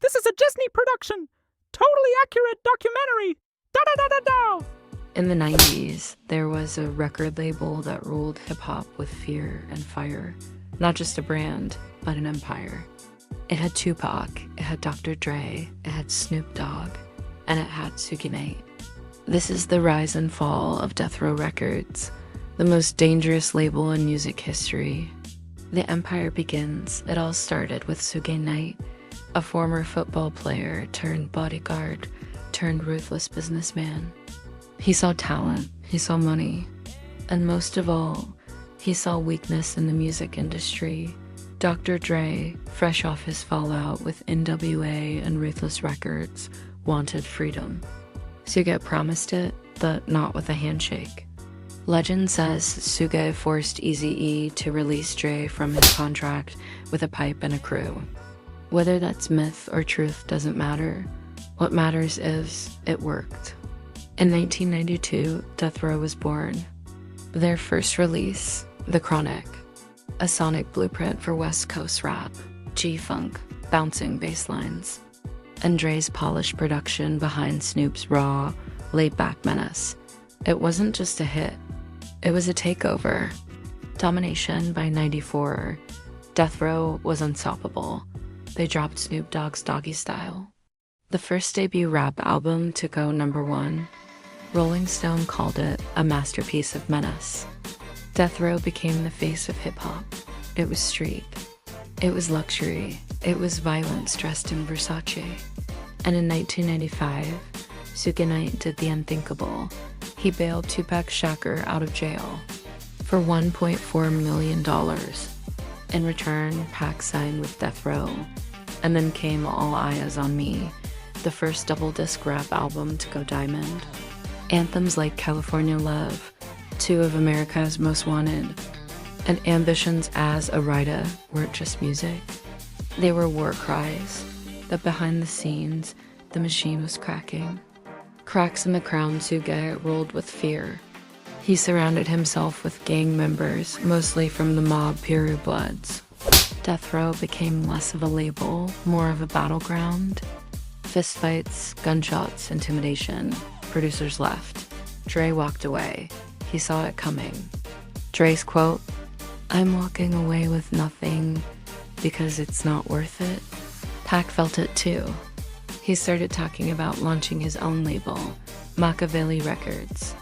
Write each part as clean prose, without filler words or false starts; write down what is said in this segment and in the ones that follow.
This is a Disney production. Totally accurate documentary. Da da da da da. In the 90s, there was a record label that ruled hip-hop with fear and fire. Not just a brand, but an empire. It had Tupac, it had Dr. Dre, it had Snoop Dogg, and it had Suge Knight. This is the rise and fall of Death Row Records, the most dangerous label in music history. The empire begins. It all started with Suge Knight, a former football player turned bodyguard turned ruthless businessman. He saw talent, he saw money, and most of all, he saw weakness in the music industry. Dr. Dre, fresh off his fallout with NWA and Ruthless Records, wanted freedom. Suge promised it, but not with a handshake. Legend says Suge forced Eazy-E to release Dre from his contract with a pipe and a crew. Whether that's myth or truth doesn't matter. What matters is it worked. In 1992, Death Row was born. Their first release, The Chronic, a sonic blueprint for West Coast rap, G-funk, bouncing bass lines, and Dre's polished production behind Snoop's raw, laid-back menace. It wasn't just a hit, it was a takeover. Domination by 94, Death Row was unstoppable. They dropped Snoop Dogg's Doggy Style, the first debut rap album to go #1. Rolling Stone called it a masterpiece of menace. Death Row became the face of hip-hop. It was street. It was luxury. It was violence dressed in Versace. And in 1995, Suge Knight did the unthinkable. He bailed Tupac Shakur out of jail for $1.4 million. In return, Pac signed with Death Row. And then came All Eyes on Me, the first double-disc rap album to go diamond. Anthems like California Love, two of America's Most Wanted, and Ambitions as a Writer weren't just music. They were war cries, that behind the scenes, the machine was cracking. Cracks in the crown Suge rolled with fear. He surrounded himself with gang members, mostly from the mob Piru Bloods. Death Row became less of a label, more of a battleground. Fistfights, gunshots, intimidation. Producers left. Dre walked away. He saw it coming. Dre's quote, "I'm walking away with nothing because it's not worth it." Pac felt it too. He started talking about launching his own label, Machiavelli Records.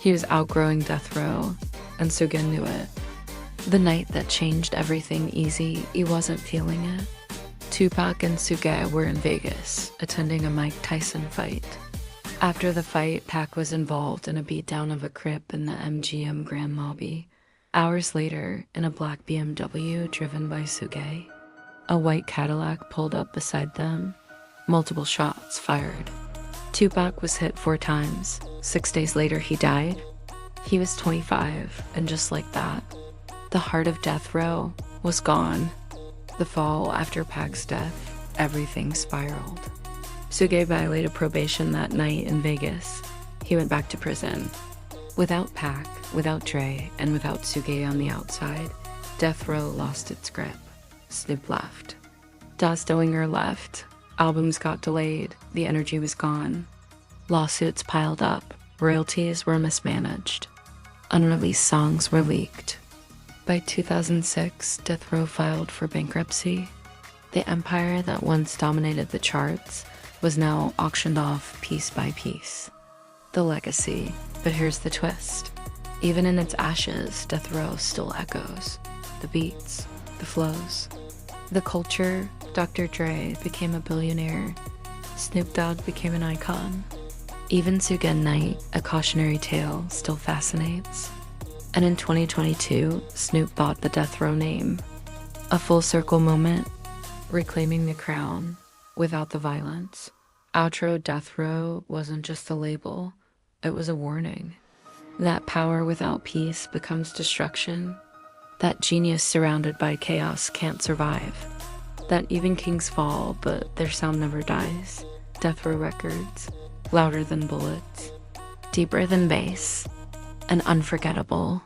He was outgrowing Death Row, and Suge knew it. The night that changed everything he wasn't feeling it. Tupac and Suge were in Vegas, attending a Mike Tyson fight. After the fight, Pac was involved in a beatdown of a Crip in the MGM Grand Lobby. Hours later, in a black BMW driven by Suge, a white Cadillac pulled up beside them. Multiple shots fired. Tupac was hit 4 times. 6 days later, he died. He was 25, and just like that, the heart of Death Row was gone. The fall after Pac's death, everything spiraled. Suge violated probation that night in Vegas. He went back to prison. Without Pac, without Dre, and without Suge on the outside, Death Row lost its grip. Snoop left. Das Doinger left. Albums got delayed. The energy was gone. Lawsuits piled up. Royalties were mismanaged. Unreleased songs were leaked. By 2006, Death Row filed for bankruptcy. The empire that once dominated the charts was now auctioned off piece by piece. The legacy, but here's the twist. Even in its ashes, Death Row still echoes. The beats, the flows. The culture, Dr. Dre became a billionaire. Snoop Dogg became an icon. Even Suge Knight, a cautionary tale, still fascinates. And in 2022, Snoop bought the Death Row name. A full circle moment, reclaiming the crown without the violence. Outro Death Row wasn't just a label, it was a warning. That power without peace becomes destruction. That genius surrounded by chaos can't survive. That even kings fall, but their sound never dies. Death Row Records, louder than bullets, deeper than bass, and unforgettable.